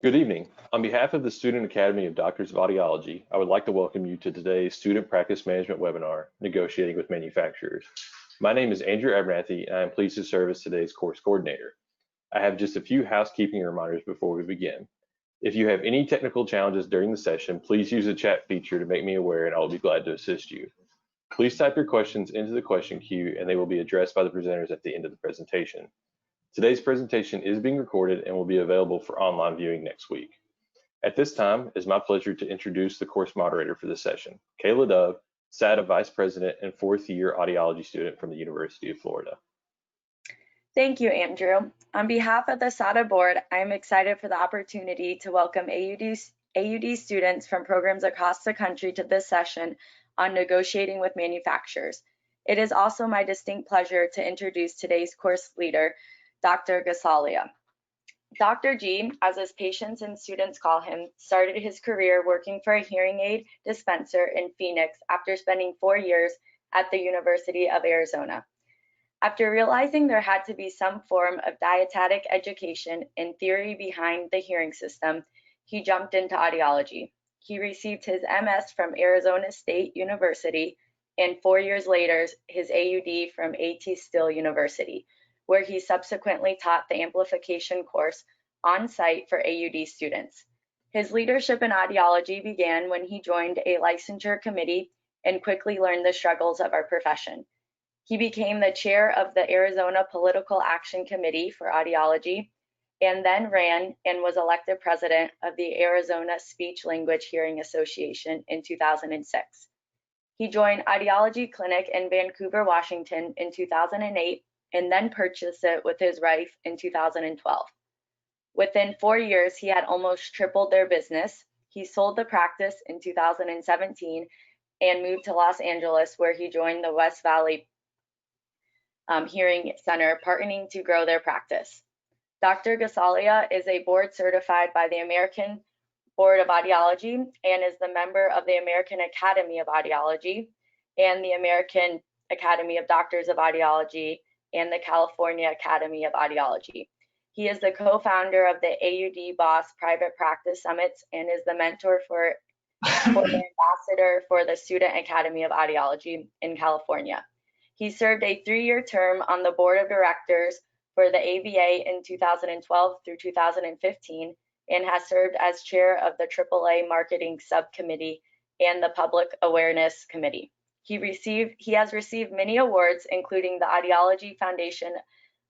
Good evening. On behalf of the Student Academy of Doctors of Audiology, I would like to welcome you to today's Student Practice Management webinar, Negotiating with Manufacturers. My name is Andrew Abernathy, and I am pleased to serve as today's course coordinator. I have just a few housekeeping reminders before we begin. If you have any technical challenges during the session, please use the chat feature to make me aware, and I will be glad to assist you. Please type your questions into the question queue, and they will be addressed by the presenters at the end of the presentation. Today's presentation is being recorded and will be available for online viewing next week. At this time, it is my pleasure to introduce the course moderator for this session, Kayla Dove, SATA Vice President and fourth-year audiology student from the University of Florida. Thank you, Andrew. On behalf of the SATA board, I am excited for the opportunity to welcome AUD students from programs across the country to this session on negotiating with manufacturers. It is also my distinct pleasure to introduce today's course leader, Dr. Gasalia. Dr. G, as his patients and students call him, started his career working for a hearing aid dispenser in Phoenix after spending 4 years at the University of Arizona. After realizing there had to be some form of dietetic education and theory behind the hearing system, he jumped into audiology. He received his MS from Arizona State University and 4 years later his AUD from A.T. Still University, where he subsequently taught the amplification course on site for AUD students. His leadership in audiology began when he joined a licensure committee and quickly learned the struggles of our profession. He became the chair of the Arizona Political Action Committee for Audiology and then ran and was elected president of the Arizona Speech Language Hearing Association in 2006. He joined Audiology Clinic in Vancouver, Washington in 2008 and then purchased it with his wife in 2012. Within 4 years, he had almost tripled their business. He sold the practice in 2017 and moved to Los Angeles, where he joined the West Valley Hearing Center, partnering to grow their practice. Dr. Gasalia is a board certified by the American Board of Audiology and is the member of the American Academy of Audiology and the American Academy of Doctors of Audiology and the California Academy of Audiology. He is the co-founder of the AUD Boss Private Practice Summits and is the mentor for the ambassador for the Student Academy of Audiology in California. He served a 3-year term on the board of directors for the ABA in 2012 through 2015 and has served as chair of the AAA Marketing Subcommittee and the Public Awareness Committee. He has received many awards, including the Audiology Foundation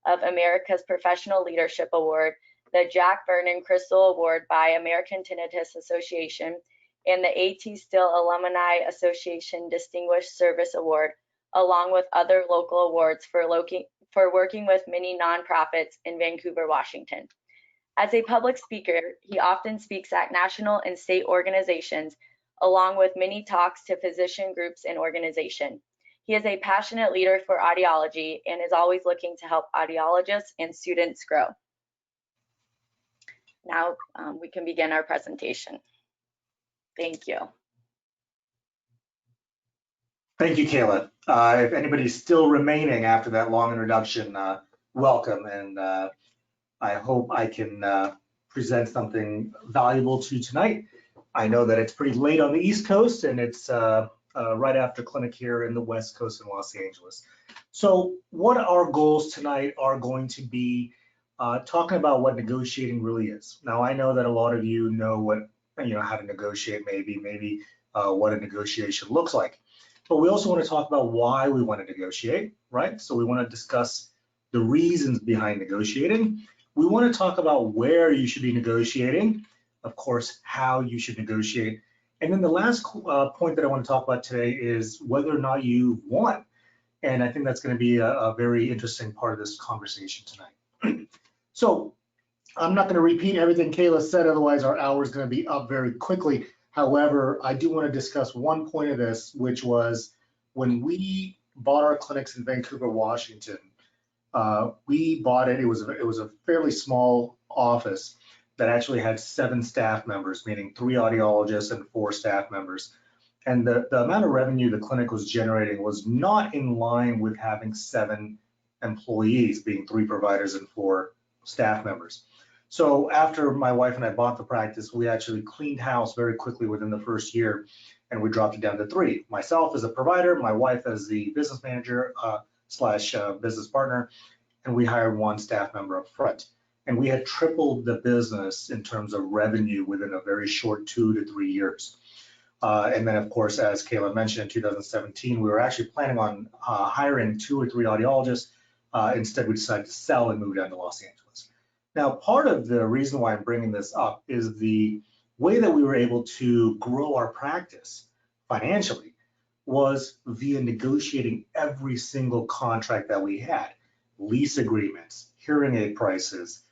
of America's Professional Leadership Award, the Jack Vernon Crystal Award by American Tinnitus Association, and the A.T. Still Alumni Association Distinguished Service Award, along with other local awards for working with many nonprofits in Vancouver, Washington. As a public speaker, he often speaks at national and state organizations, along with many talks to physician groups and organizations. He is a passionate leader for audiology and is always looking to help audiologists and students grow. Now we can begin our presentation. Thank you. Thank you, Kayla. If anybody's still remaining after that long introduction, welcome, and I hope I can present something valuable to you tonight. I know that it's pretty late on the East Coast, and it's right after clinic here in the West Coast in Los Angeles. So what our goals tonight are going to be talking about what negotiating really is. Now, I know that a lot of you know what, how to negotiate, maybe what a negotiation looks like. But we also want to talk about why we want to negotiate, right? So we want to discuss the reasons behind negotiating. We want to talk about where you should be negotiating, of course, how you should negotiate. And then the last point that I want to talk about today is whether or not you won. And I think that's going to be a very interesting part of this conversation tonight. So I'm not going to repeat everything Kayla said, otherwise our hour is going to be up very quickly. However, I do want to discuss one point of this, which was when we bought our clinics in Vancouver, Washington, we bought it. It was a fairly small office that actually had 7 staff members, meaning 3 audiologists and 4 staff members. And the amount of revenue the clinic was generating was not in line with having 7 employees, being 3 providers and 4 staff members. So after my wife and I bought the practice, we actually cleaned house very quickly within the first year, and we dropped it down to 3. Myself as a provider, my wife as the business manager slash business partner, and we hired 1 staff member up front. And we had tripled the business in terms of revenue within a very short 2 to 3 years. And then, of course, as Kayla mentioned, in 2017, we were actually planning on hiring 2 or 3 audiologists. Instead, we decided to sell and move down to Los Angeles. Now, part of the reason why I'm bringing this up is the way that we were able to grow our practice financially was via negotiating every single contract that we had, lease agreements, hearing aid prices,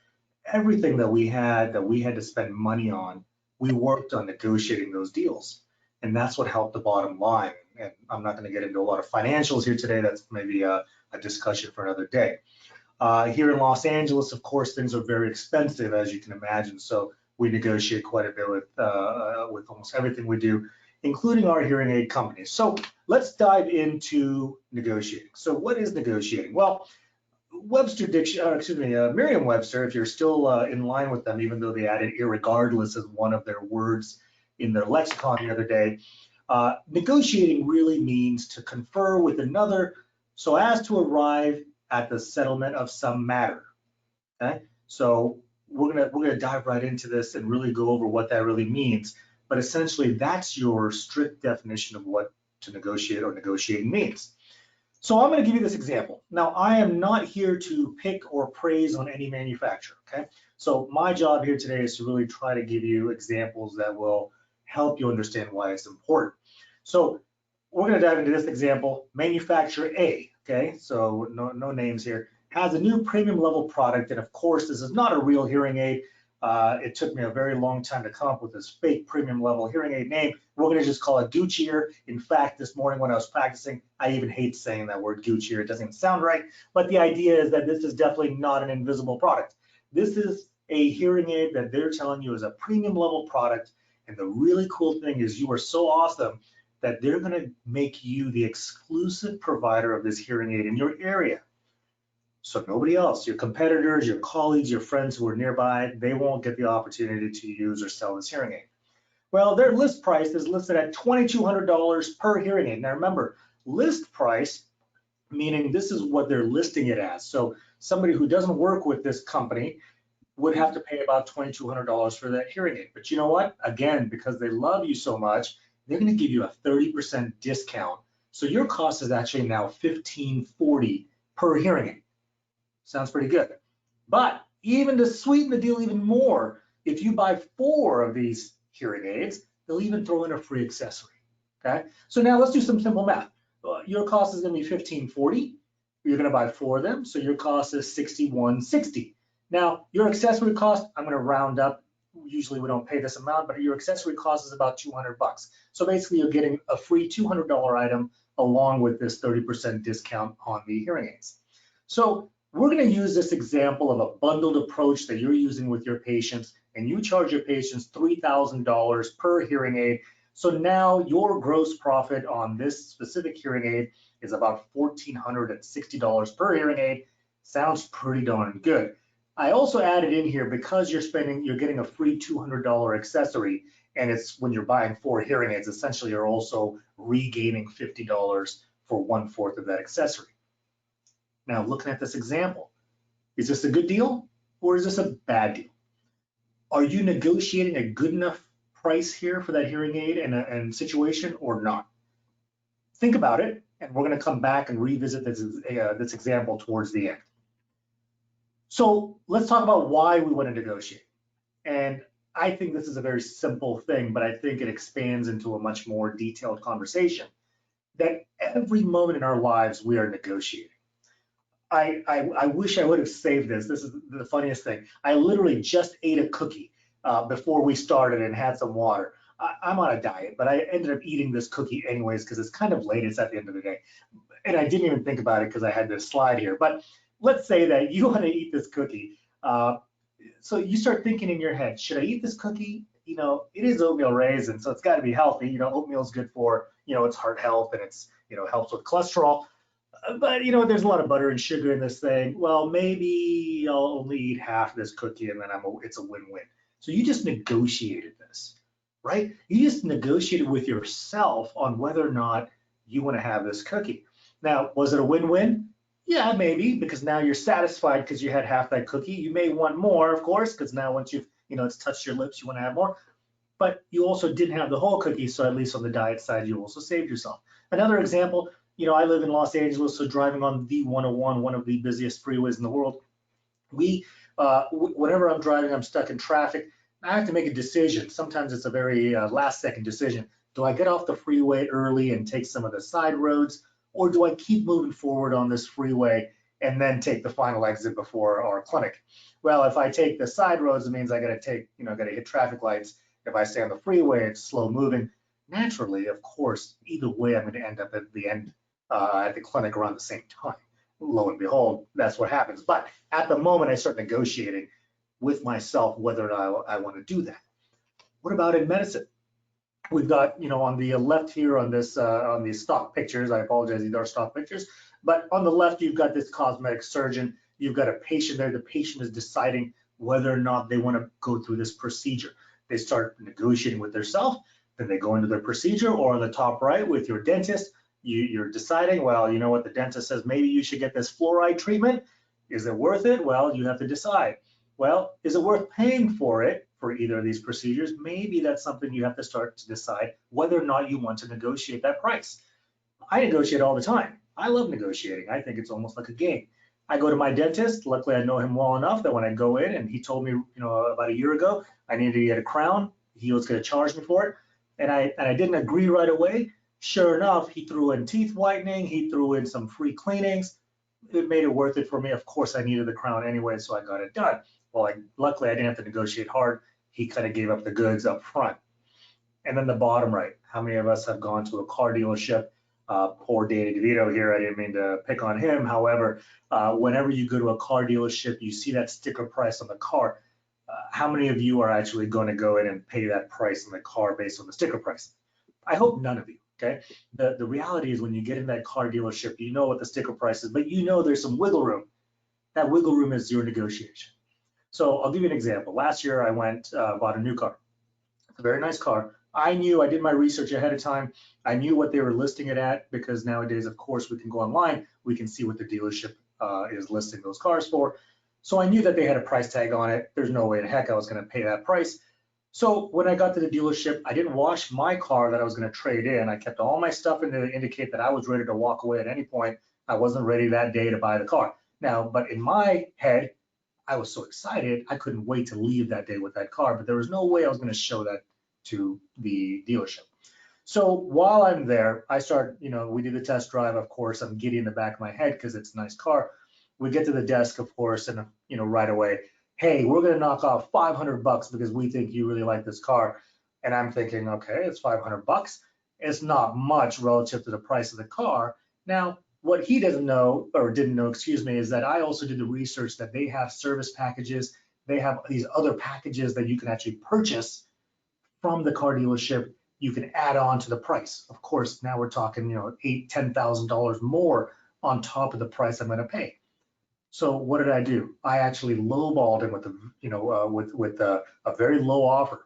everything that we had to spend money on. We worked on negotiating those deals, and that's what helped the bottom line. And I'm not going to get into a lot of financials here today. That's maybe a discussion for another day. Here in Los Angeles, of course, things are very expensive, as you can imagine. So we negotiate quite a bit with almost everything we do, including our hearing aid companies. So let's dive into negotiating. So what is negotiating? Well, Merriam-Webster, if you're still in line with them, even though they added irregardless as one of their words in their lexicon the other day, negotiating really means to confer with another so as to arrive at the settlement of some matter. Okay, so we're gonna dive right into this and really go over what that really means. But essentially, that's your strict definition of what to negotiate or negotiating means. So I'm going to give you this example. Now, I am not here to pick or praise on any manufacturer, okay? So my job here today is to really try to give you examples that will help you understand why it's important. So we're going to dive into this example. Manufacturer A, okay? So no names here, has a new premium level product. And of course, this is not a real hearing aid. It took me a very long time to come up with this fake premium level hearing aid name. We're going to just call it Gucci ear. In fact, this morning when I was practicing, I even hate saying that word Gucci ear. It doesn't even sound right. But the idea is that this is definitely not an invisible product. This is a hearing aid that they're telling you is a premium level product. And the really cool thing is you are so awesome that they're going to make you the exclusive provider of this hearing aid in your area. So nobody else, your competitors, your colleagues, your friends who are nearby, they won't get the opportunity to use or sell this hearing aid. Well, their list price is listed at $2,200 per hearing aid. Now remember, list price, meaning this is what they're listing it as. So somebody who doesn't work with this company would have to pay about $2,200 for that hearing aid. But you know what? Again, because they love you so much, they're going to give you a 30% discount. So your cost is actually now $1,540 per hearing aid. Sounds pretty good. But even to sweeten the deal even more, if you buy 4 of these hearing aids, they'll even throw in a free accessory. Okay, so now let's do some simple math. Your cost is going to be $1,540. You're going to buy 4 of them, so your cost is $6,160. Now your accessory cost, I'm going to round up. Usually we don't pay this amount, but your accessory cost is about $200. So basically, you're getting a free $200 item along with this 30% discount on the hearing aids. So we're going to use this example of a bundled approach that you're using with your patients, and you charge your patients $3,000 per hearing aid. So now your gross profit on this specific hearing aid is about $1,460 per hearing aid. Sounds pretty darn good. I also added in here, because you're getting a free $200 accessory, and it's when you're buying 4 hearing aids, essentially you're also regaining $50 for 1/4 of that accessory. Now, looking at this example, is this a good deal or is this a bad deal? Are you negotiating a good enough price here for that hearing aid and situation or not? Think about it, and we're going to come back and revisit this example towards the end. So let's talk about why we want to negotiate. And I think this is a very simple thing, but I think it expands into a much more detailed conversation that every moment in our lives we are negotiating. I wish I would have saved this. This is the funniest thing. I literally just ate a cookie before we started and had some water. I'm on a diet, but I ended up eating this cookie anyways because it's kind of late. It's at the end of the day. And I didn't even think about it because I had this slide here. But let's say that you want to eat this cookie. So you start thinking in your head, should I eat this cookie? You know, it is oatmeal raisin, so it's got to be healthy. You know, oatmeal is good for, you know, it's heart health and it's, you know, helps with cholesterol. but you know, there's a lot of butter and sugar in this thing. Well, maybe I'll only eat half this cookie and then it's a win-win. So you just negotiated this, right? You just negotiated with yourself on whether or not you want to have this cookie. Now, was it a win-win? Yeah, maybe, because now you're satisfied because you had half that cookie. You may want more, of course, because now once you've, it's touched your lips, you want to have more. But you also didn't have the whole cookie, so at least on the diet side, you also saved yourself. Another example, I live in Los Angeles, so driving on the 101, one of the busiest freeways in the world, whenever I'm driving, I'm stuck in traffic. I have to make a decision. Sometimes it's a very last-second decision. Do I get off the freeway early and take some of the side roads, or do I keep moving forward on this freeway and then take the final exit before our clinic? Well, if I take the side roads, it means I got to hit traffic lights. If I stay on the freeway, it's slow moving. Naturally, of course, either way, I'm going to end up at the end at the clinic around the same time. Lo and behold, that's what happens. But at the moment, I start negotiating with myself whether or not I want to do that. What about in medicine? We've got, on the left here on this on these stock pictures. I apologize, these are stock pictures. But on the left, you've got this cosmetic surgeon. You've got a patient there. The patient is deciding whether or not they want to go through this procedure. They start negotiating with themselves. Then they go into their procedure, or on the top right with your dentist, you're deciding, well, you know what, the dentist says maybe you should get this fluoride treatment. Is it worth it? Well, you have to decide. Well, is it worth paying for it for either of these procedures? Maybe that's something you have to start to decide whether or not you want to negotiate that price. I negotiate all the time. I love negotiating. I think it's almost like a game. I go to my dentist. Luckily, I know him well enough that when I go in, and he told me, about a year ago, I needed to get a crown. He was going to charge me for it, and I didn't agree right away. Sure enough, he threw in teeth whitening. He threw in some free cleanings. It made it worth it for me. Of course, I needed the crown anyway, so I got it done. Well, luckily, I didn't have to negotiate hard. He kind of gave up the goods up front. And then the bottom right, how many of us have gone to a car dealership? Poor Danny DeVito here, I didn't mean to pick on him. However, whenever you go to a car dealership, you see that sticker price on the car. How many of you are actually going to go in and pay that price on the car based on the sticker price? I hope none of you, okay? The reality is when you get in that car dealership, you know what the sticker price is, but there's some wiggle room. That wiggle room is your negotiation. So I'll give you an example. Last year, I bought a new car. It's a very nice car. I did my research ahead of time. I knew what they were listing it at because nowadays, of course, we can go online. We can see what the dealership is listing those cars for. So I knew that they had a price tag on it. There's no way in heck I was going to pay that price. So when I got to the dealership, I didn't wash my car that I was going to trade in. I kept all my stuff in there to indicate that I was ready to walk away at any point. I wasn't ready that day to buy the car. Now, but in my head, I was so excited, I couldn't wait to leave that day with that car, but there was no way I was going to show that to the dealership. So while I'm there, I start, we do the test drive, of course, I'm giddy in the back of my head because it's a nice car. We get to the desk, of course, and, right away, hey, we're going to knock off $500 because we think you really like this car. And I'm thinking, okay, it's $500. It's not much relative to the price of the car. Now, what he doesn't know, or didn't know, excuse me, is that I also did the research that they have service packages. They have these other packages that you can actually purchase from the car dealership. You can add on to the price. Of course, now we're talking, $8,000, $10,000 more on top of the price I'm going to pay. So what did I do? I actually lowballed him with a very low offer,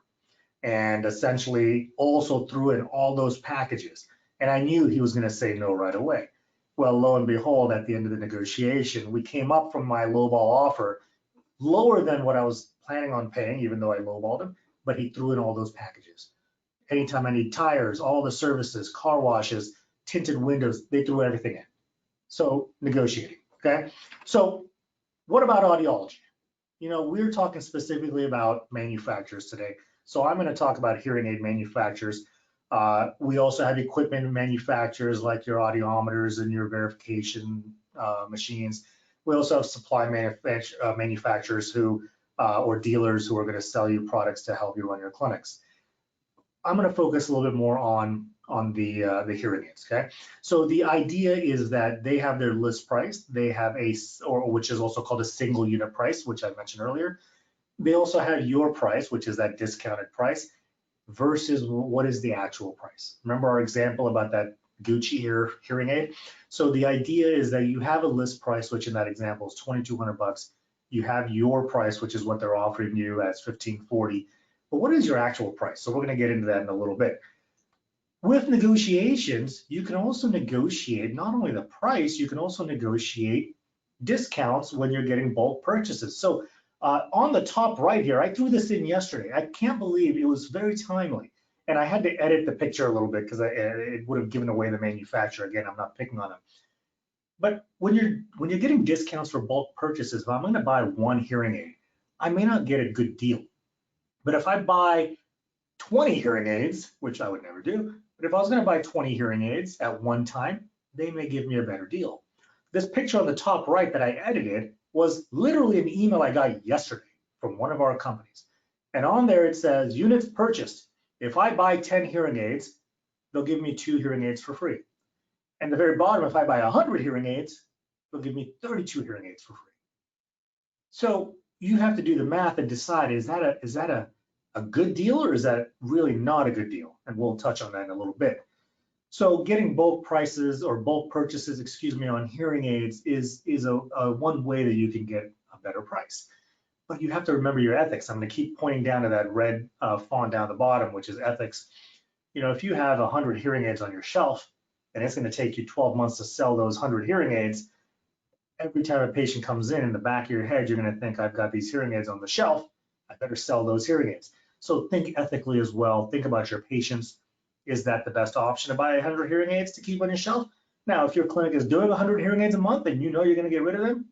and essentially also threw in all those packages. And I knew he was going to say no right away. Well, lo and behold, at the end of the negotiation, we came up from my lowball offer lower than what I was planning on paying, even though I lowballed him, but he threw in all those packages. Anytime I need tires, all the services, car washes, tinted windows, they threw everything in. So negotiating, okay? So what about audiology? We're talking specifically about manufacturers today. So I'm going to talk about hearing aid manufacturers. We also have equipment manufacturers like your audiometers and your verification machines. We also have supply manufacturers who, or dealers who are going to sell you products to help you run your clinics. I'm going to focus a little bit more on the hearing aids. Okay, so the idea is that they have their list price. They have which is also called a single unit price, which I mentioned earlier. They also have your price, which is that discounted price, versus what is the actual price. Remember our example about that Gucci hearing aid. So the idea is that you have a list price, which in that example is $2,200. You have your price, which is what they're offering you as $1,540. But what is your actual price? So we're going to get into that in a little bit. With negotiations, you can also negotiate not only the price, you can also negotiate discounts when you're getting bulk purchases. So on the top right here, I threw this in yesterday. I can't believe it was very timely. And I had to edit the picture a little bit because it would have given away the manufacturer. Again, I'm not picking on them. But when you're getting discounts for bulk purchases, if I'm going to buy one hearing aid, I may not get a good deal. But if I buy 20 hearing aids, which I would never do, but if I was going to buy 20 hearing aids at one time, they may give me a better deal. This picture on the top right that I edited was literally an email I got yesterday from one of our companies. And on there it says, units purchased. If I buy 10 hearing aids, they'll give me 2 hearing aids for free. And the very bottom, if I buy 100 hearing aids, they'll give me 32 hearing aids for free. So you have to do the math and decide, is that a good deal or is that really not a good deal? And we'll touch on that in a little bit. So getting bulk prices or bulk purchases, excuse me, on hearing aids is a one way that you can get a better price. But you have to remember your ethics. I'm going to keep pointing down to that red font down the bottom, which is ethics. You know, if you have 100 hearing aids on your shelf and it's going to take you 12 months to sell those 100 hearing aids, every time a patient comes in the back of your head, you're going to think, I've got these hearing aids on the shelf, I better sell those hearing aids. So think ethically as well. Think about your patients. Is that the best option to buy 100 hearing aids to keep on your shelf? Now, if your clinic is doing 100 hearing aids a month and you know you're going to get rid of them,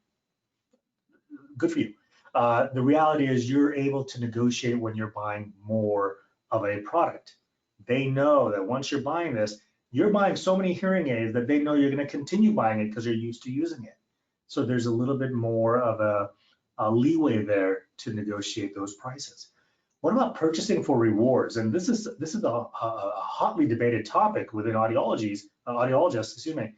good for you. The reality is you're able to negotiate when you're buying more of a product. They know that once you're buying this, you're buying so many hearing aids that they know you're going to continue buying it because you're used to using it. So there's a little bit more of a leeway there to negotiate those prices. What about purchasing for rewards? And this is a hotly debated topic within audiologists, excuse me.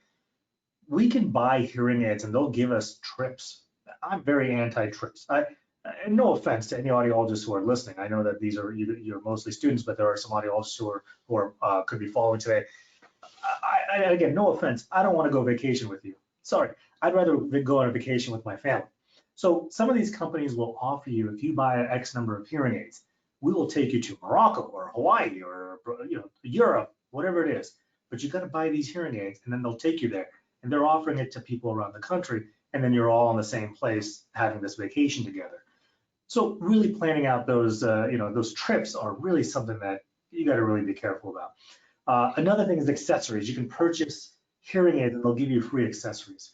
We can buy hearing aids and they'll give us trips. I'm very anti-trips. And no offense to any audiologists who are listening. I know that these are you're mostly students, but there are some audiologists who are could be following today. Again, no offense. I don't want to go vacation with you. Sorry, I'd rather go on a vacation with my family. So some of these companies will offer you, if you buy an X number of hearing aids, we will take you to Morocco or Hawaii or Europe, whatever it is. But you got to buy these hearing aids, and then they'll take you there. And they're offering it to people around the country, and then you're all in the same place having this vacation together. So really planning out those those trips are really something that you got to really be careful about. Another thing is accessories. You can purchase hearing aids, and they'll give you free accessories.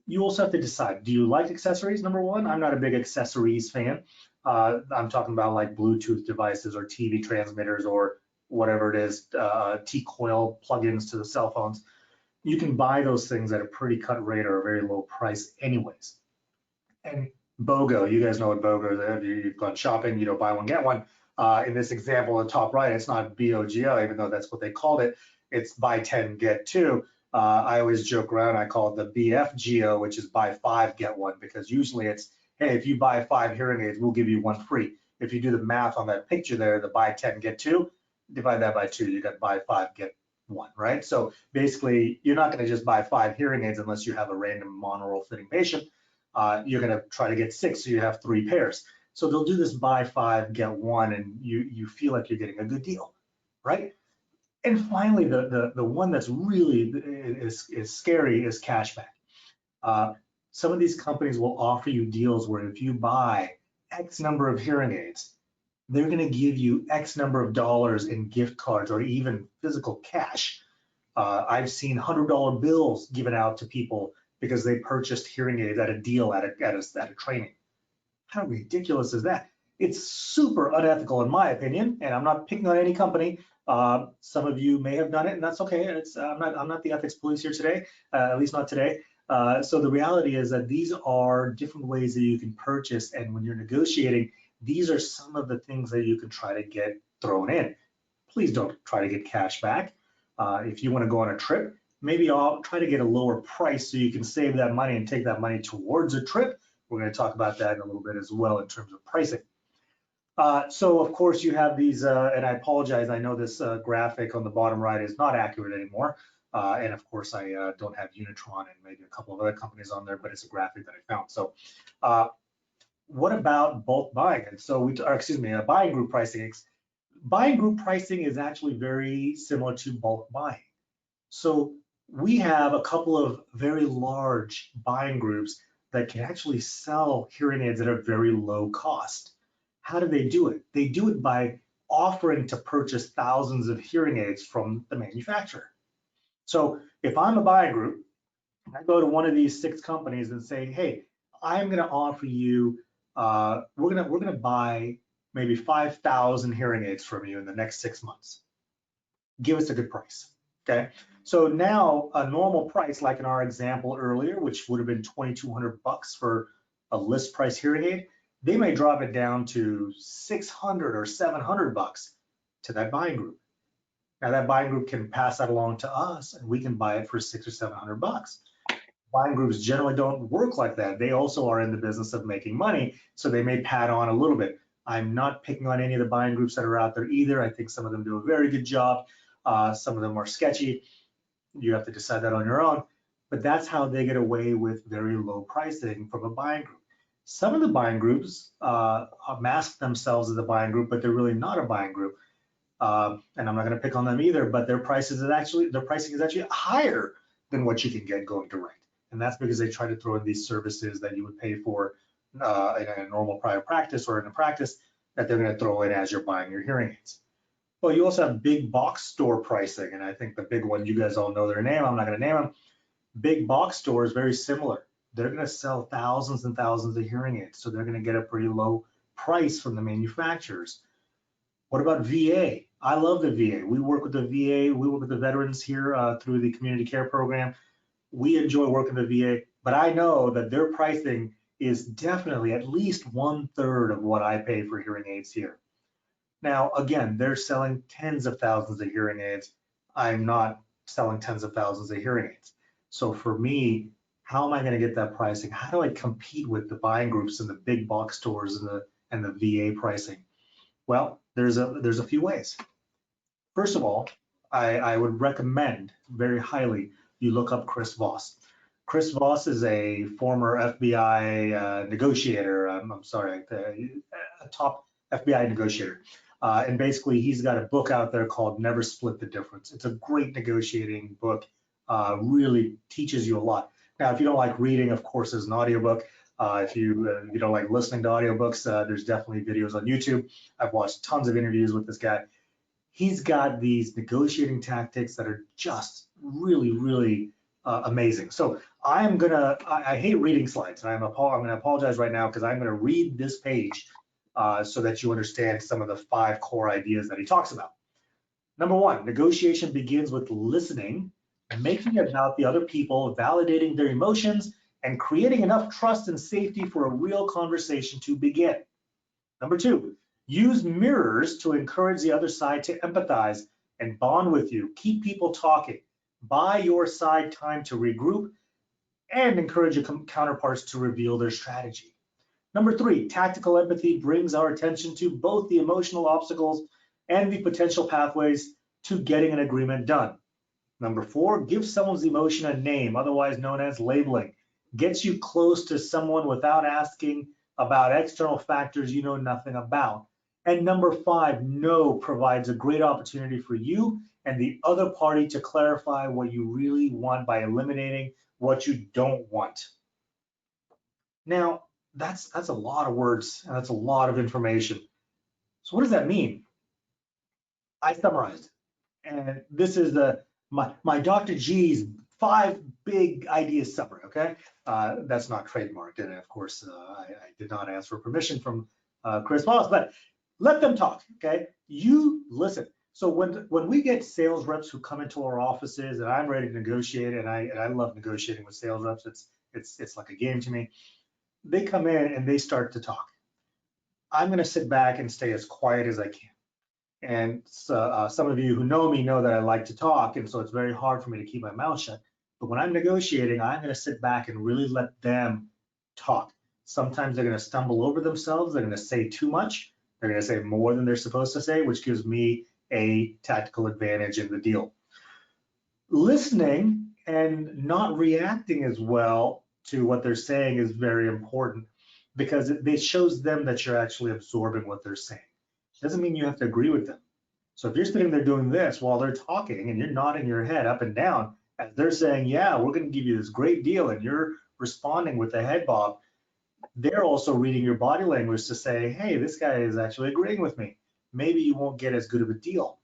You also have to decide, do you like accessories? Number one, I'm not a big accessories fan. I'm talking about like Bluetooth devices or TV transmitters or whatever it is, T-coil plugins to the cell phones. You can buy those things at a pretty cut rate or a very low price anyways. And BOGO, you guys know what BOGO is. If you've gone shopping, you don't buy one, get one. In this example, on the top right, it's not BOGO, even though that's what they called it. It's buy 10, get 2. I always joke around, I call it the BFGO, which is buy 5, get 1, because usually it's, hey, if you buy 5 hearing aids, we'll give you 1 free. If you do the math on that picture there, the buy 10, get 2, divide that by 2, you got buy 5, get 1, right? So basically, you're not going to just buy 5 hearing aids unless you have a random monaural fitting patient. You're going to try to get 6, so you have 3 pairs. So they'll do this buy 5, get 1, and you feel like you're getting a good deal, right? And finally, the one that's really is scary is cashback. Some of these companies will offer you deals where if you buy X number of hearing aids, they're going to give you X number of dollars in gift cards or even physical cash. I've seen $100 bills given out to people because they purchased hearing aids at a deal at a training. How ridiculous is that? It's super unethical in my opinion, and I'm not picking on any company. Some of you may have done it, and that's okay. I'm not the ethics police here today, at least not today. So the reality is that these are different ways that you can purchase, and when you're negotiating, these are some of the things that you can try to get thrown in. Please don't try to get cash back. If you want to go on a trip, maybe I'll try to get a lower price so you can save that money and take that money towards a trip. We're going to talk about that in a little bit as well in terms of pricing. So of course you have these, and I apologize, I know this graphic on the bottom right is not accurate anymore. And of course, I don't have Unitron and maybe a couple of other companies on there, but it's a graphic that I found. So what about bulk buying? And so buying group pricing. Buying group pricing is actually very similar to bulk buying. So we have a couple of very large buying groups that can actually sell hearing aids at a very low cost. How do they do it? They do it by offering to purchase thousands of hearing aids from the manufacturer. So if I'm a buying group, I go to one of these 6 companies and say, hey, I'm going to offer you, we're going to buy maybe 5,000 hearing aids from you in the next 6 months. Give us a good price. Okay. So now a normal price, like in our example earlier, which would have been $2,200 for a list price hearing aid, they may drop it down to $600 or $700 to that buying group. Now that buying group can pass that along to us, and we can buy it for $600 or $700. Buying groups generally don't work like that. They also are in the business of making money, so they may pad on a little bit. I'm not picking on any of the buying groups that are out there either. I think some of them do a very good job. Some of them are sketchy. You have to decide that on your own. But that's how they get away with very low pricing from a buying group. Some of the buying groups mask themselves as a buying group, but they're really not a buying group. And I'm not going to pick on them either. But their pricing is actually higher than what you can get going direct. And that's because they try to throw in these services that you would pay for in a normal private practice or in a practice that they're going to throw in as you're buying your hearing aids. Well, you also have big box store pricing, and I think the big one, you guys all know their name, I'm not going to name them. Big box store is very similar. They're going to sell thousands and thousands of hearing aids, so they're going to get a pretty low price from the manufacturers. What about VA? I love the VA. We work with the VA, we work with the veterans here through the community care program. We enjoy working with the VA, but I know that their pricing is definitely at least 1/3 of what I pay for hearing aids here. Now, again, they're selling tens of thousands of hearing aids. I'm not selling tens of thousands of hearing aids. So for me, how am I going to get that pricing? How do I compete with the buying groups and the big box stores and the VA pricing? Well, there's a few ways. First of all, I would recommend very highly you look up Chris Voss. Chris Voss is a former FBI negotiator. I'm sorry, a top FBI negotiator. And basically, he's got a book out there called Never Split the Difference. It's a great negotiating book, really teaches you a lot. Now, if you don't like reading, of course, there's an audiobook. If you don't like listening to audiobooks, there's definitely videos on YouTube. I've watched tons of interviews with this guy. He's got these negotiating tactics that are just really, really amazing. So I hate reading slides, and I'm going to apologize right now because I'm going to read this page so that you understand some of the 5 core ideas that he talks about. Number 1, negotiation begins with listening, making it about the other people, validating their emotions, and creating enough trust and safety for a real conversation to begin. Number 2, use mirrors to encourage the other side to empathize and bond with you. Keep people talking. Buy your side time to regroup and encourage your counterparts to reveal their strategy. Number 3, tactical empathy brings our attention to both the emotional obstacles and the potential pathways to getting an agreement done. Number 4, give someone's emotion a name, otherwise known as labeling. Gets you close to someone without asking about external factors you know nothing about. And number 5, no provides a great opportunity for you and the other party to clarify what you really want by eliminating what you don't want. Now, that's a lot of words, and that's a lot of information. So what does that mean? I summarized, and this is my Dr. G's 5 big ideas summary, okay? That's not trademarked, and of course, I did not ask for permission from Chris Voss, but let them talk, okay? You listen. So when we get sales reps who come into our offices and I'm ready to negotiate, and I love negotiating with sales reps, it's like a game to me. They come in and they start to talk. I'm going to sit back and stay as quiet as I can. And so, some of you who know me know that I like to talk, and so it's very hard for me to keep my mouth shut. But when I'm negotiating, I'm going to sit back and really let them talk. Sometimes they're going to stumble over themselves. They're going to say too much. They're going to say more than they're supposed to say, which gives me a tactical advantage in the deal. Listening and not reacting as well to what they're saying is very important because it shows them that you're actually absorbing what they're saying. Doesn't mean you have to agree with them. So if you're sitting there doing this while they're talking and you're nodding your head up and down as they're saying, yeah, we're going to give you this great deal, and you're responding with a head bob, they're also reading your body language to say, hey, this guy is actually agreeing with me. Maybe you won't get as good of a deal.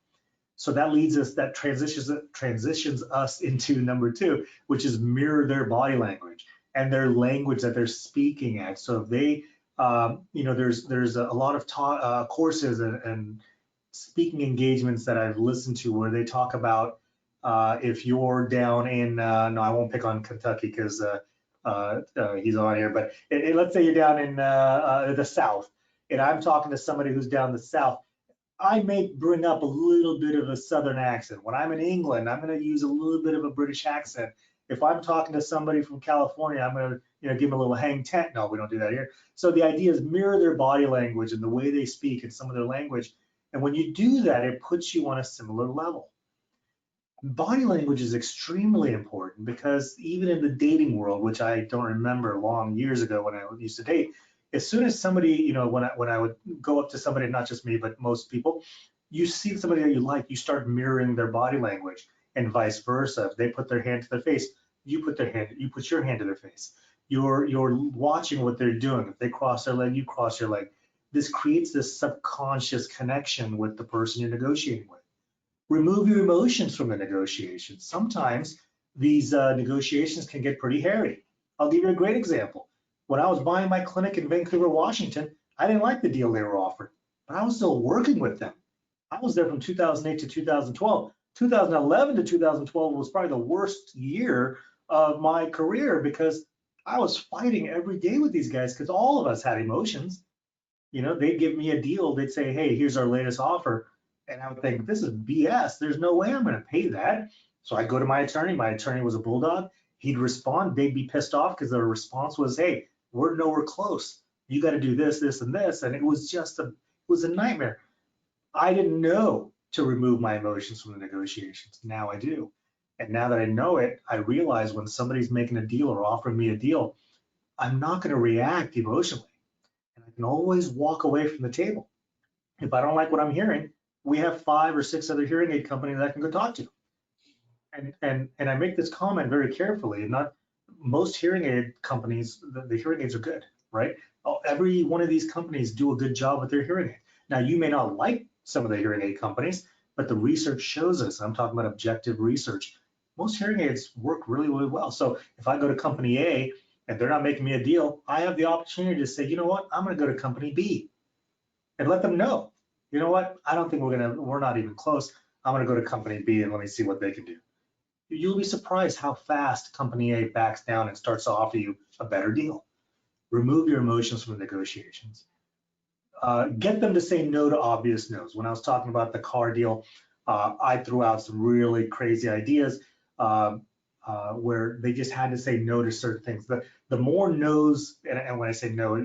So that transitions us into number two, which is mirror their body language and their language that they're speaking at. So if they, there's a lot of courses and speaking engagements that I've listened to where they talk about if you're down in, no, I won't pick on Kentucky because he's on here, but let's say you're down in the South, and I'm talking to somebody who's down the South. I may bring up a little bit of a Southern accent. When I'm in England, I'm going to use a little bit of a British accent. If I'm talking to somebody from California, I'm going to give them a little hang ten. No, we don't do that here. So the idea is mirror their body language and the way they speak and some of their language. And when you do that, it puts you on a similar level. Body language is extremely important because even in the dating world, which I don't remember long years ago when I used to date, as soon as somebody, when I would go up to somebody, not just me, but most people, you see somebody that you like, you start mirroring their body language and vice versa. If they put their hand to their face, you put your hand to their face. You're watching what they're doing. If they cross their leg, you cross your leg. This creates this subconscious connection with the person you're negotiating with. Remove your emotions from the negotiations. Sometimes these negotiations can get pretty hairy. I'll give you a great example. When I was buying my clinic in Vancouver, Washington, I didn't like the deal they were offering, but I was still working with them. I was there from 2008 to 2012. 2011 to 2012 was probably the worst year of my career because I was fighting every day with these guys because all of us had emotions. They'd give me a deal. They'd say, hey, here's our latest offer. And I would think, this is BS. There's no way I'm going to pay that. So I go to my attorney. My attorney was a bulldog. He'd respond. They'd be pissed off because their response was, hey, we're nowhere close. You got to do this, this, and this. And it was a nightmare. I didn't know to remove my emotions from the negotiations. Now I do. And now that I know it, I realize when somebody's making a deal or offering me a deal, I'm not going to react emotionally. And I can always walk away from the table. If I don't like what I'm hearing, we have 5 or 6 other hearing aid companies that I can go talk to. And I make this comment very carefully. Not most hearing aid companies, the hearing aids are good, right? Every one of these companies do a good job with their hearing aid. Now, you may not like some of the hearing aid companies, but the research shows us, I'm talking about objective research, most hearing aids work really, really well. So if I go to company A and they're not making me a deal, I have the opportunity to say, you know what, I'm going to go to company B and let them know, you know what, I don't think we're not even close. I'm going to go to company B and let me see what they can do. You'll be surprised how fast company A backs down and starts to offer you a better deal. Remove your emotions from the negotiations. Get them to say no to obvious no's. When I was talking about the car deal, I threw out some really crazy ideas where they just had to say no to certain things. The more no's, and when I say no,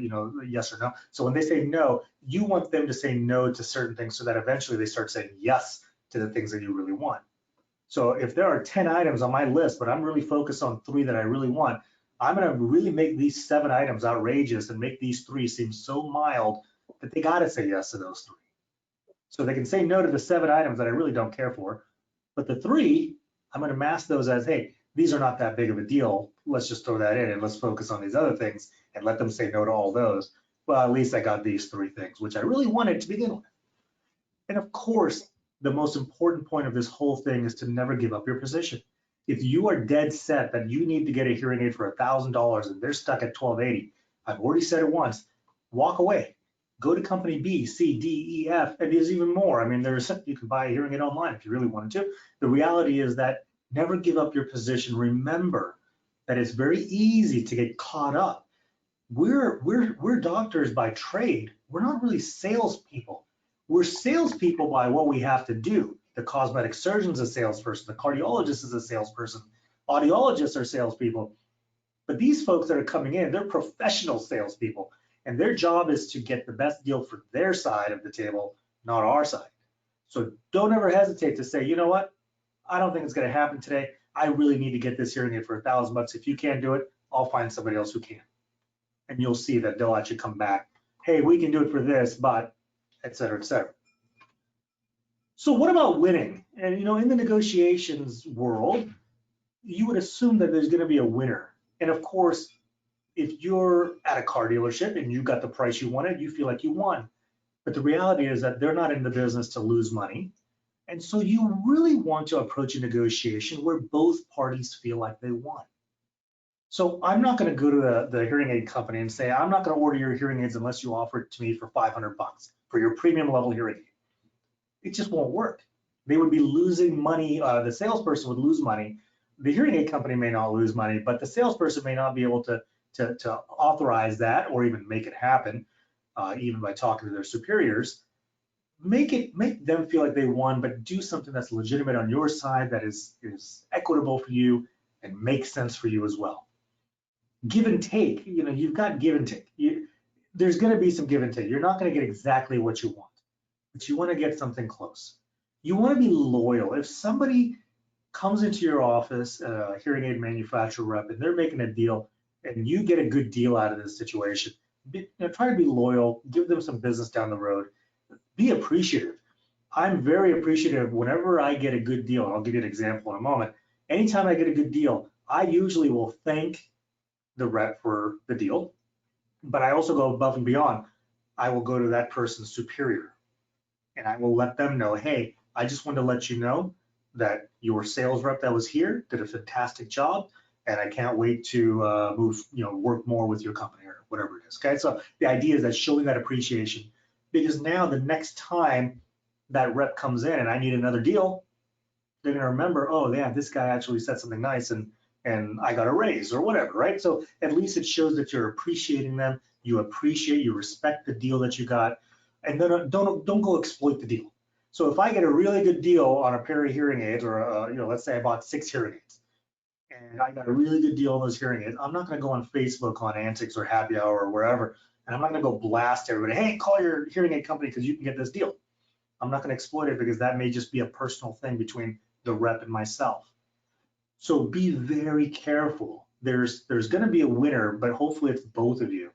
yes or no. So when they say no, you want them to say no to certain things so that eventually they start saying yes to the things that you really want. So if there are 10 items on my list, but I'm really focused on 3 that I really want, I'm going to really make these 7 items outrageous and make these 3 seem so mild that they got to say yes to those 3. So they can say no to the 7 items that I really don't care for, but the 3, I'm going to mask those as, hey, these are not that big of a deal. Let's just throw that in and let's focus on these other things and let them say no to all those. Well, at least I got these 3 things, which I really wanted to begin with. And of course, the most important point of this whole thing is to never give up your position. If you are dead set that you need to get a hearing aid for $1,000 and they're stuck at $1,280, I've already said it once, walk away. Go to company B, C, D, E, F, and there's even more. I mean, you can buy a hearing aid online if you really wanted to. The reality is that never give up your position. Remember that it's very easy to get caught up. We're doctors by trade. We're not really salespeople. We're salespeople by what we have to do. The cosmetic surgeon's a salesperson. The cardiologist is a salesperson. Audiologists are salespeople. But these folks that are coming in, they're professional salespeople. And their job is to get the best deal for their side of the table, not our side. So don't ever hesitate to say, you know what? I don't think it's going to happen today. I really need to get this hearing aid for $1,000. If you can't do it, I'll find somebody else who can. And you'll see that they'll actually come back. Hey, we can do it for this, but et cetera, et cetera. So what about winning? And in the negotiations world, you would assume that there's going to be a winner. And of course, if you're at a car dealership and you got the price you wanted, you feel like you won. But the reality is that they're not in the business to lose money. And so you really want to approach a negotiation where both parties feel like they won. So I'm not going to go to the hearing aid company and say, I'm not going to order your hearing aids unless you offer it to me for $500 for your premium level hearing aid. It just won't work. They would be losing money. The salesperson would lose money. The hearing aid company may not lose money, but the salesperson may not be able to authorize that or even make it happen, even by talking to their superiors. Make them feel like they won, but do something that's legitimate on your side, that is equitable for you and makes sense for you as well. Give and take, you've got give and take. There's going to be some give and take. You're not going to get exactly what you want, but you want to get something close. You want to be loyal. If somebody comes into your office, a hearing aid manufacturer rep, and they're making a deal, and you get a good deal out of this situation, try to be loyal, give them some business down the road, be appreciative. I'm very appreciative whenever I get a good deal. I'll give you an example in a moment. Anytime I get a good deal, I usually will thank the rep for the deal, but I also go above and beyond. I will go to that person's superior and I will let them know, hey, I just wanted to let you know that your sales rep that was here did a fantastic job, and I can't wait to work more with your company or whatever it is. Okay, so the idea is that showing that appreciation, because now the next time that rep comes in and I need another deal, they're going to remember, oh yeah, this guy actually said something nice and I got a raise or whatever, right? So at least it shows that you're appreciating them, you respect the deal that you got, and then don't go exploit the deal. So if I get a really good deal on a pair of hearing aids, or let's say I bought 6 hearing aids, and I got a really good deal on those hearing aids, I'm not going to go on Facebook on Antics or Happy Hour or wherever, and I'm not going to go blast everybody, hey, call your hearing aid company because you can get this deal. I'm not going to exploit it because that may just be a personal thing between the rep and myself. So be very careful. There's going to be a winner, but hopefully it's both of you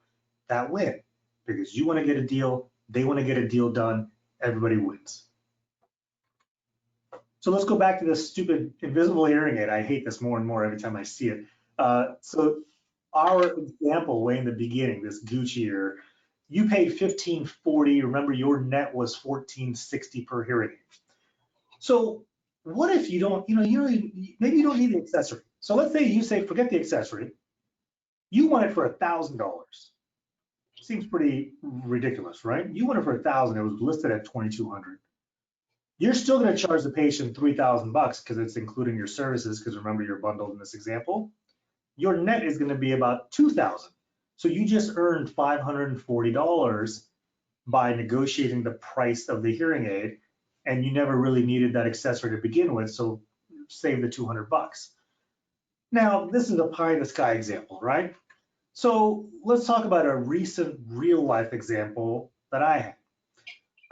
that win, because you want to get a deal, they want to get a deal done, everybody wins. So let's go back to this stupid invisible hearing aid. I hate this more and more every time I see it. So our example way in the beginning, this Gucci ear, you paid $1,540. Remember, your net was $1,460 per hearing aid. So what if you don't, maybe you don't need the accessory. So let's say you say, forget the accessory. You want it for $1,000. Seems pretty ridiculous, right? You want it for $1,000. It was listed at $2,200. You're still going to charge the patient $3,000 because it's including your services, because remember, you're bundled in this example. Your net is going to be about $2,000. So you just earned $540 by negotiating the price of the hearing aid, and you never really needed that accessory to begin with, so save the $200. Now, this is a pie in the sky example, right? So let's talk about a recent real life example that I had.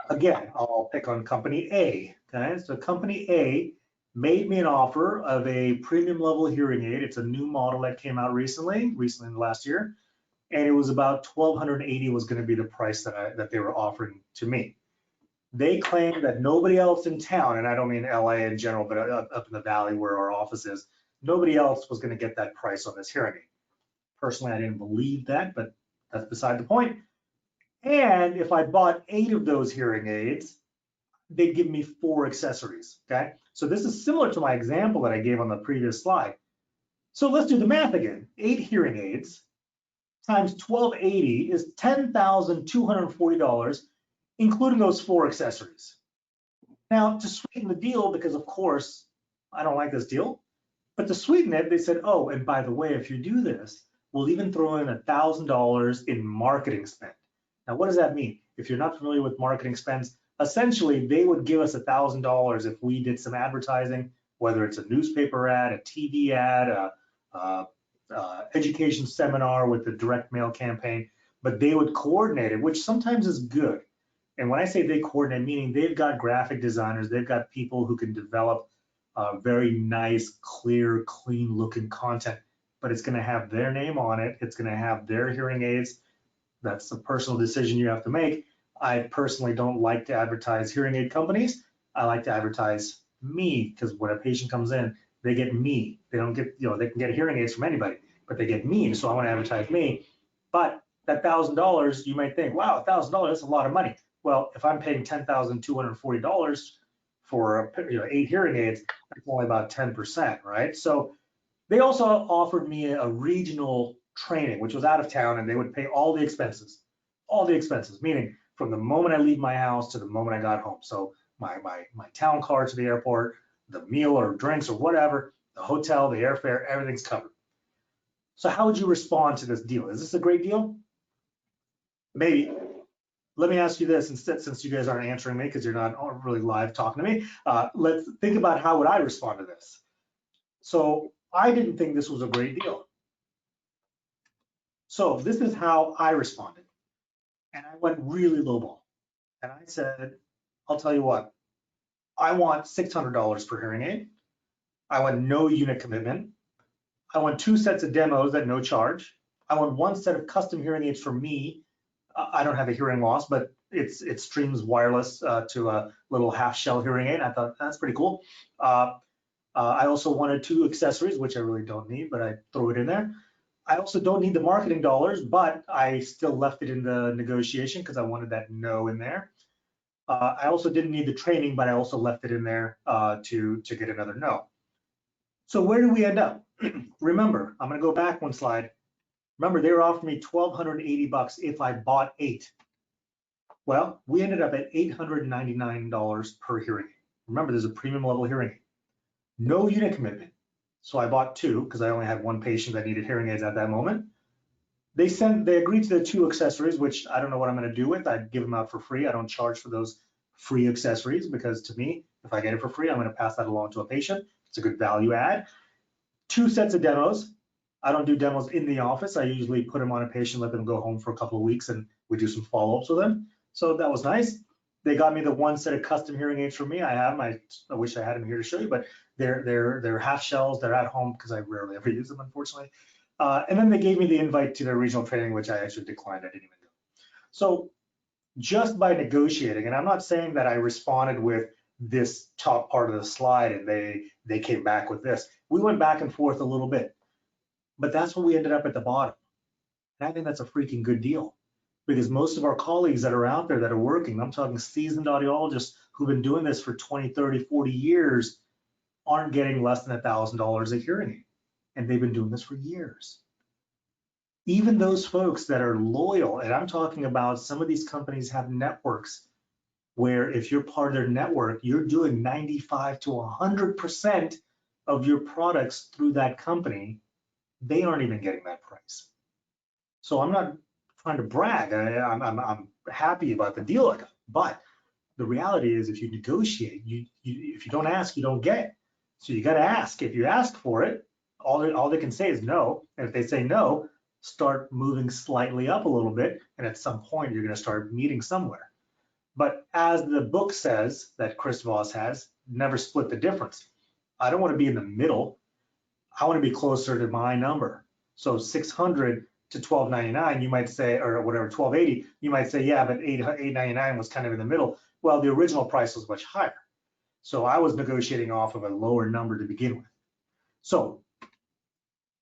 Again, I'll pick on company A, okay? So company A made me an offer of a premium level hearing aid. It's a new model that came out recently in the last year, and it was about $1,280 was going to be the price that they were offering to me. They claimed that nobody else in town, and I don't mean LA in general, but up in the valley where our office is, nobody else was going to get that price on this hearing aid. Personally, I didn't believe that, but that's beside the point. And if I bought 8 of those hearing aids, they'd give me 4 accessories, okay? So this is similar to my example that I gave on the previous slide. So let's do the math again. 8 hearing aids times $1,280 is $10,240, including those 4 accessories. Now, to sweeten the deal, because of course, I don't like this deal, but to sweeten it, they said, oh, and by the way, if you do this, we'll even throw in $1,000 in marketing spend. Now, what does that mean? If you're not familiar with marketing spends, essentially, they would give us $1,000 if we did some advertising, whether it's a newspaper ad, a TV ad, education seminar with the direct mail campaign, but they would coordinate it, which sometimes is good. And when I say they coordinate, meaning they've got graphic designers, they've got people who can develop very nice, clear, clean looking content, but it's going to have their name on it. It's going to have their hearing aids. That's a personal decision you have to make. I personally don't like to advertise hearing aid companies. I like to advertise me, because when a patient comes in, they get me. They don't get, they can get hearing aids from anybody, but they get me. So I want to advertise me. But that $1,000, you might think, wow, $1,000, that's a lot of money. Well, if I'm paying $10,240 for 8 hearing aids, that's only about 10%, right? So they also offered me a regional training, which was out of town, and they would pay all the expenses, meaning from the moment I leave my house to the moment I got home. So my town car to the airport, the meal or drinks or whatever, the hotel, the airfare, everything's covered. So how would you respond to this deal? Is this a great deal? Maybe. Let me ask you this instead, since you guys aren't answering me because you're not really live talking to me. Let's think about how would I respond to this. So I didn't think this was a great deal. So this is how I responded. And I went really lowball. And I said, I'll tell you what, I want $600 per hearing aid. I want no unit commitment. I want 2 sets of demos at no charge. I want 1 set of custom hearing aids for me. I don't have a hearing loss, but it streams wireless to a little half shell hearing aid. I thought that's pretty cool. I also wanted 2 accessories, which I really don't need, but I throw it in there. I also don't need the marketing dollars, but I still left it in the negotiation because I wanted that no in there. I also didn't need the training, but I also left it in there to get another no. So where do we end up? Remember, I'm going to go back 1 slide. Remember, they were offering me $1,280 if I bought 8. Well, we ended up at $899 per hearing aid. Remember, there's a premium level hearing aid. No unit commitment. So I bought 2 because I only had 1 patient that needed hearing aids at that moment. They agreed to the 2 accessories, which I don't know what I'm going to do with. I'd give them out for free. I don't charge for those free accessories because to me, if I get it for free, I'm going to pass that along to a patient. It's a good value add. 2 sets of demos. I don't do demos in the office. I usually put them on a patient, let them go home for a couple of weeks, and we do some follow-ups with them. So that was nice. They got me the 1 set of custom hearing aids for me. I have them. I wish I had them here to show you, but they're half shells. They're at home because I rarely ever use them, unfortunately. And then they gave me the invite to their regional training, which I actually declined. I didn't even go. So just by negotiating, and I'm not saying that I responded with this top part of the slide and they came back with this. We went back and forth a little bit, but that's what we ended up at the bottom. And I think that's a freaking good deal because most of our colleagues that are out there that are working, I'm talking seasoned audiologists who've been doing this for 20, 30, 40 years, aren't getting less than $1,000 a hearing aid. And they've been doing this for years. Even those folks that are loyal, and I'm talking about some of these companies have networks where if you're part of their network, you're doing 95 to 100% of your products through that company. They aren't even getting that price. So I'm not trying to brag. I'm happy about the deal I got. But the reality is if you negotiate, if you don't ask, you don't get. So you got to ask. If you ask for it, all they can say is no. And if they say no, start moving slightly up a little bit. And at some point, you're going to start meeting somewhere. But as the book says that Chris Voss has, never split the difference. I don't want to be in the middle. I want to be closer to my number. So 600 to 1299, you might say, or whatever, 1280, you might say, yeah, but 899 was kind of in the middle. Well, the original price was much higher. So I was negotiating off of a lower number to begin with. So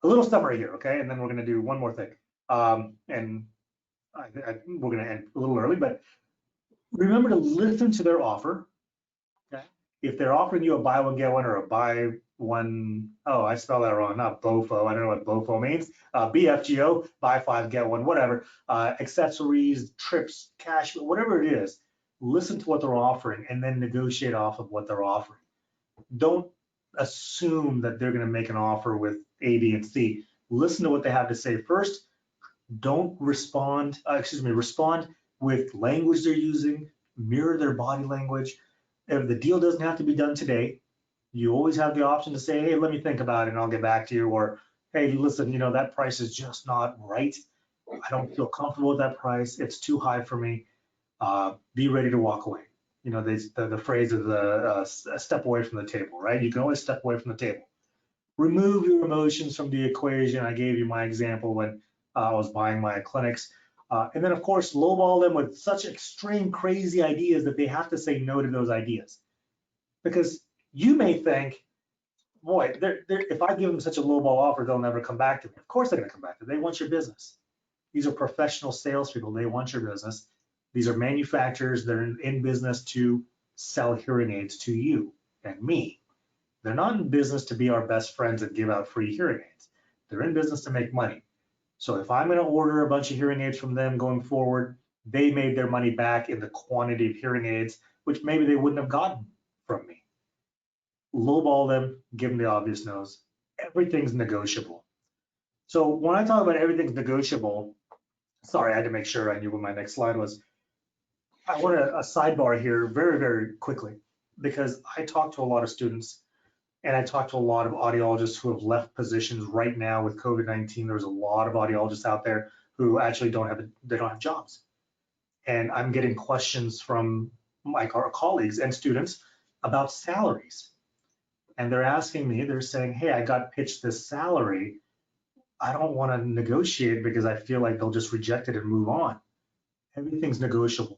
a little summary here, okay? And then we're going to do one more thing. And we're going to end a little early, but remember to listen to their offer. Okay? If they're offering you a buy one, get one, or a buy one, oh, I spelled that wrong, not BOFO. I don't know what BOFO means. BFGO, buy 5, get 1, whatever. Accessories, trips, cash, whatever it is, listen to what they're offering and then negotiate off of what they're offering. Don't assume that they're going to make an offer with A, B, and C. Listen to what they have to say first. Don't respond, respond with language they're using, mirror their body language. If the deal doesn't have to be done today, you always have the option to say, hey, let me think about it and I'll get back to you. Or, hey, listen, that price is just not right. I don't feel comfortable with that price. It's too high for me. Be ready to walk away. You know, the phrase is a step away from the table, right? You can always step away from the table. Remove your emotions from the equation. I gave you my example when I was buying my clinics. And then, of course, lowball them with such extreme, crazy ideas that they have to say no to those ideas. Because you may think, boy, if I give them such a lowball offer, they'll never come back to me. Of course they're going to come back to me. They want your business. These are professional salespeople. They want your business. These are manufacturers. They're in business to sell hearing aids to you and me. They're not in business to be our best friends and give out free hearing aids. They're in business to make money. So if I'm going to order a bunch of hearing aids from them going forward, they made their money back in the quantity of hearing aids, which maybe they wouldn't have gotten from me. Lowball them, give them the obvious no's. Everything's negotiable. So when I talk about everything's negotiable, sorry, I had to make sure I knew what my next slide was. I want a sidebar here very, very quickly, because I talk to a lot of students and I talk to a lot of audiologists who have left positions right now with COVID-19. There's a lot of audiologists out there who actually don't have jobs. And I'm getting questions from my colleagues and students about salaries. And they're asking me, they're saying, hey, I got pitched this salary. I don't want to negotiate because I feel like they'll just reject it and move on. Everything's negotiable.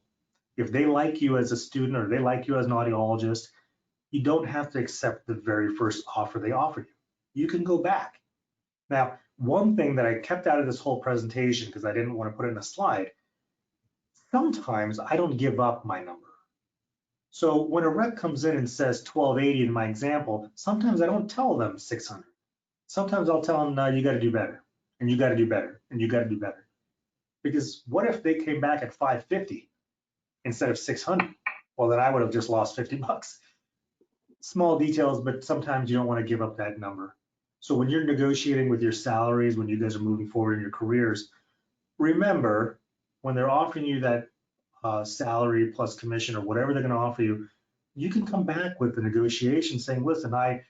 If they like you as a student or they like you as an audiologist, you don't have to accept the very first offer they offer you. You can go back. Now, one thing that I kept out of this whole presentation because I didn't want to put it in a slide, sometimes I don't give up my number. So when a rep comes in and says 1280 in my example, sometimes I don't tell them 600. Sometimes I'll tell them, no, you got to do better, and you got to do better, and you got to do better. Because what if they came back at 550 instead of 600? Well, then I would have just lost 50 bucks. Small details, but sometimes you don't want to give up that number. So when you're negotiating with your salaries, when you guys are moving forward in your careers, remember when they're offering you that salary plus commission or whatever they're going to offer you, you can come back with the negotiation saying, listen, I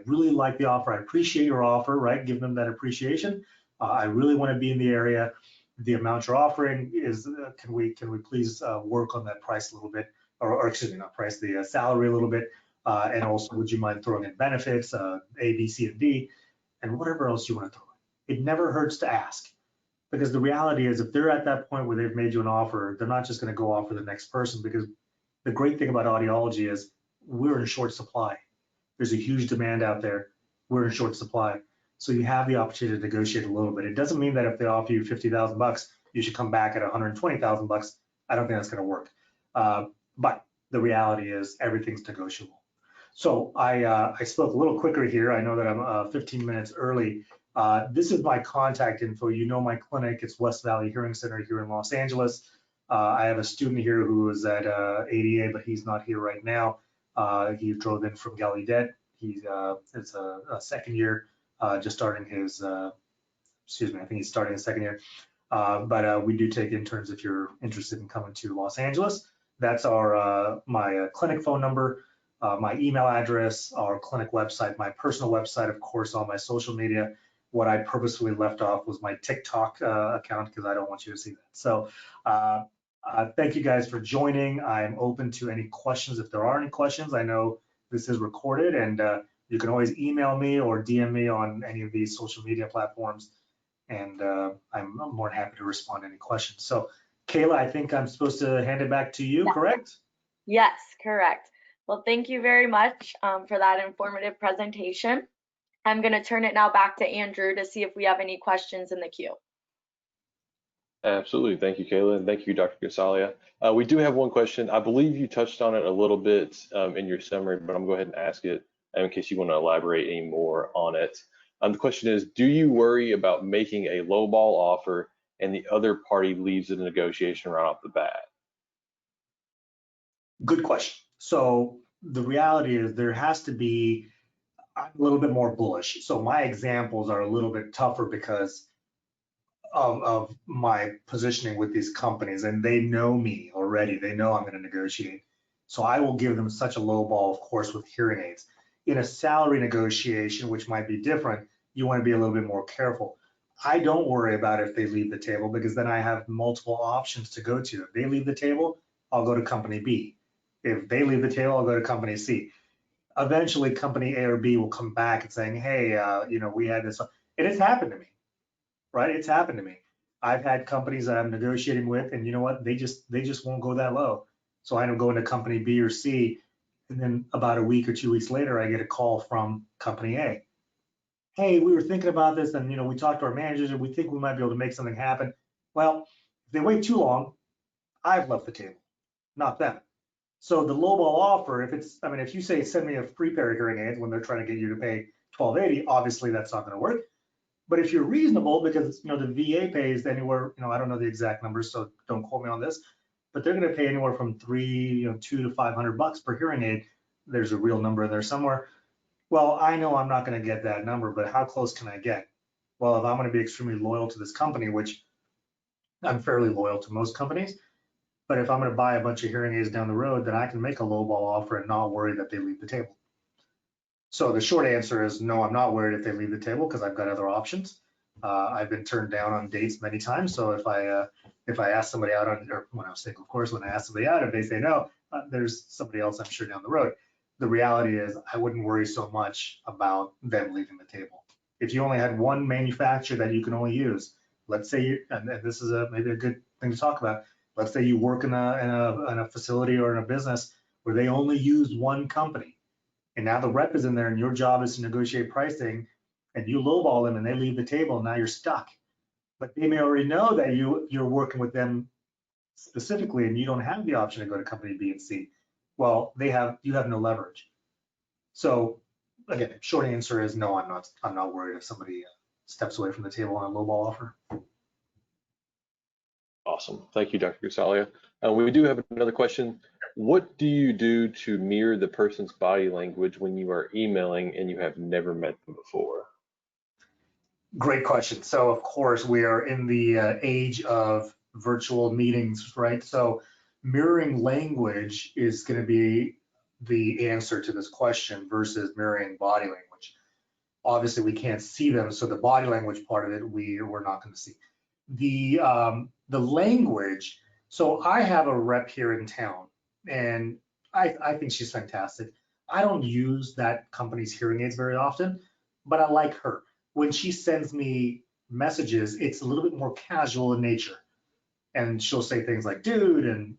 really like the offer. I appreciate your offer, right? Give them that appreciation. I really want to be in the area. The amount you're offering is, can we please work on that price a little bit, or excuse me, not price, the salary a little bit. And also, would you mind throwing in benefits, A, B, C, and D, and whatever else you want to throw in. It never hurts to ask. Because the reality is, if they're at that point where they've made you an offer, they're not just going to go offer the next person, because the great thing about audiology is we're in short supply. There's a huge demand out there. We're in short supply. So you have the opportunity to negotiate a little bit. It doesn't mean that if they offer you 50,000 bucks, you should come back at 120,000 bucks. I don't think that's going to work. But the reality is everything's negotiable. So I spoke a little quicker here. I know that I'm 15 minutes early. This is my contact info. You know my clinic. It's West Valley Hearing Center here in Los Angeles. I have a student here who is at ADA, but he's not here right now. He drove in from Gallaudet. It's a second year, just starting his, excuse me, I think he's starting his second year. But we do take interns if you're interested in coming to Los Angeles. That's my clinic phone number. My email address, our clinic website, my personal website, of course, all my social media. What I purposefully left off was my TikTok account because I don't want you to see that. So thank you guys for joining. I'm open to any questions if there are any questions. I know this is recorded, and you can always email me or DM me on any of these social media platforms, and I'm more than happy to respond to any questions. So Kayla, I think I'm supposed to hand it back to you, correct? Yes, correct. Well, thank you very much for that informative presentation. I'm going to turn it now back to Andrew to see if we have any questions in the queue. Absolutely. Thank you, Kayla, and thank you, Dr. Gasalia. We do have one question. I believe you touched on it a little bit in your summary, but I'm going to go ahead and ask it in case you want to elaborate any more on it. The question is, do you worry about making a lowball offer and the other party leaves the negotiation right off the bat? Good question. So the reality is there has to be a little bit more bullish. So my examples are a little bit tougher because of my positioning with these companies, and they know me already. They know I'm going to negotiate. So I will give them such a low ball, of course, with hearing aids. In a salary negotiation, which might be different, you want to be a little bit more careful. I don't worry about if they leave the table, because then I have multiple options to go to. If they leave the table, I'll go to company B. If they leave the table, I'll go to company C. Eventually, company A or B will come back and saying, hey, we had this. And it's happened to me, right? It's happened to me. I've had companies that I'm negotiating with, and you know what? They just won't go that low. So I end up going to company B or C, and then about a week or 2 weeks later, I get a call from company A. Hey, we were thinking about this, and we talked to our managers, and we think we might be able to make something happen. Well, if they wait too long, I've left the table, not them. So the lowball offer, if you say send me a free pair of hearing aids when they're trying to get you to pay $1,280, obviously that's not going to work. But if you're reasonable, because the VA pays anywhere, I don't know the exact numbers, so don't quote me on this, but they're going to pay anywhere from $200 to $500 per hearing aid. There's a real number there somewhere. Well, I know I'm not going to get that number, but how close can I get? Well, if I'm going to be extremely loyal to this company, which I'm fairly loyal to most companies, but if I'm going to buy a bunch of hearing aids down the road, then I can make a lowball offer and not worry that they leave the table. So the short answer is no, I'm not worried if they leave the table because I've got other options. I've been turned down on dates many times. So if I ask somebody out or when I was single, of course, when I ask somebody out, if they say no, there's somebody else I'm sure down the road. The reality is I wouldn't worry so much about them leaving the table. If you only had one manufacturer that you can only use, let's say, and this is maybe a good thing to talk about. Let's say you work in a facility or in a business where they only use one company, and now the rep is in there, and your job is to negotiate pricing, and you lowball them, and they leave the table. Now you're stuck. But they may already know that you're working with them specifically, and you don't have the option to go to company B and C. Well, you have no leverage. So again, short answer is no. I'm not worried if somebody steps away from the table on a lowball offer. Awesome. Thank you, Dr. Gosalia. We do have another question. What do you do to mirror the person's body language when you are emailing and you have never met them before? Great question. So of course we are in the age of virtual meetings, right? So mirroring language is going to be the answer to this question versus mirroring body language. Obviously we can't see them, so the body language part of it we're not going to see. The language. So I have a rep here in town, and I think she's fantastic. I don't use that company's hearing aids very often, but I like her. When she sends me messages, it's a little bit more casual in nature, and she'll say things like "dude" and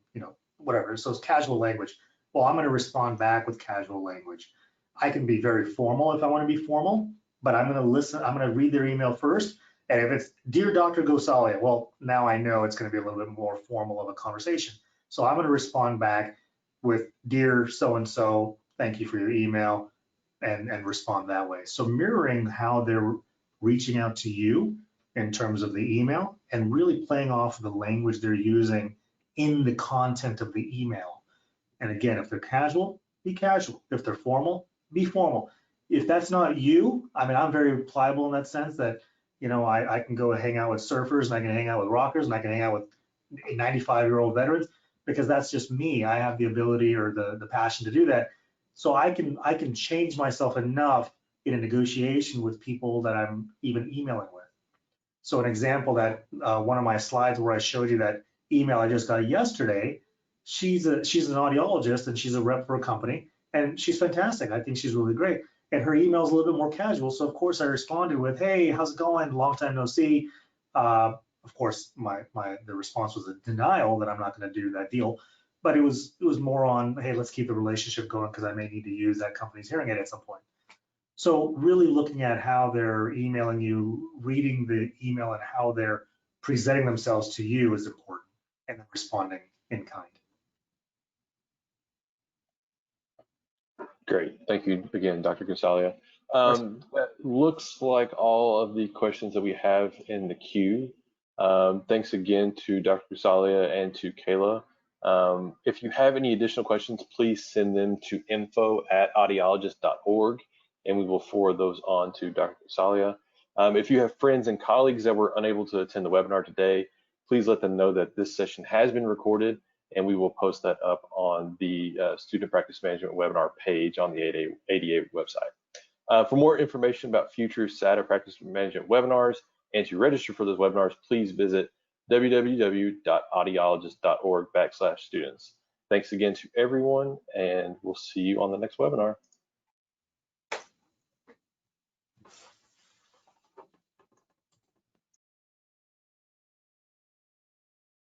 whatever. So it's casual language. Well, I'm going to respond back with casual language. I can be very formal if I want to be formal, but I'm going to listen. I'm going to read their email first. And if it's "Dear Dr. Gosalia," well, now I know it's going to be a little bit more formal of a conversation. So I'm going to respond back with "Dear so-and-so, thank you for your email," and respond that way. So mirroring how they're reaching out to you in terms of the email and really playing off the language they're using in the content of the email. And again, if they're casual, be casual. If they're formal, be formal. If that's not you, I'm very pliable in that sense that I can go and hang out with surfers, and I can hang out with rockers, and I can hang out with 95-year-old veterans, because that's just me. I have the ability or the passion to do that. So I can change myself enough in a negotiation with people that I'm even emailing with. So an example that one of my slides where I showed you that email I just got yesterday, she's an audiologist and she's a rep for a company, and she's fantastic. I think she's really great. And her email is a little bit more casual. So of course I responded with, "Hey, how's it going? Long time no see." Of course, the response was a denial that I'm not going to do that deal, but it was more on, "Hey, let's keep the relationship going because I may need to use that company's hearing aid at some point." So really looking at how they're emailing you, reading the email and how they're presenting themselves to you is important, and then responding in kind. Great. Thank you again, Dr. Gosalia. That looks like all of the questions that we have in the queue. Thanks again to Dr. Gosalia and to Kayla. If you have any additional questions, please send them to info@audiologist.org, and we will forward those on to Dr. Gosalia. If you have friends and colleagues that were unable to attend the webinar today, please let them know that this session has been recorded, and we will post that up on the Student Practice Management webinar page on the ADA website. For more information about future SATA Practice Management webinars and to register for those webinars, please visit www.audiologist.org/students. Thanks again to everyone, and we'll see you on the next webinar.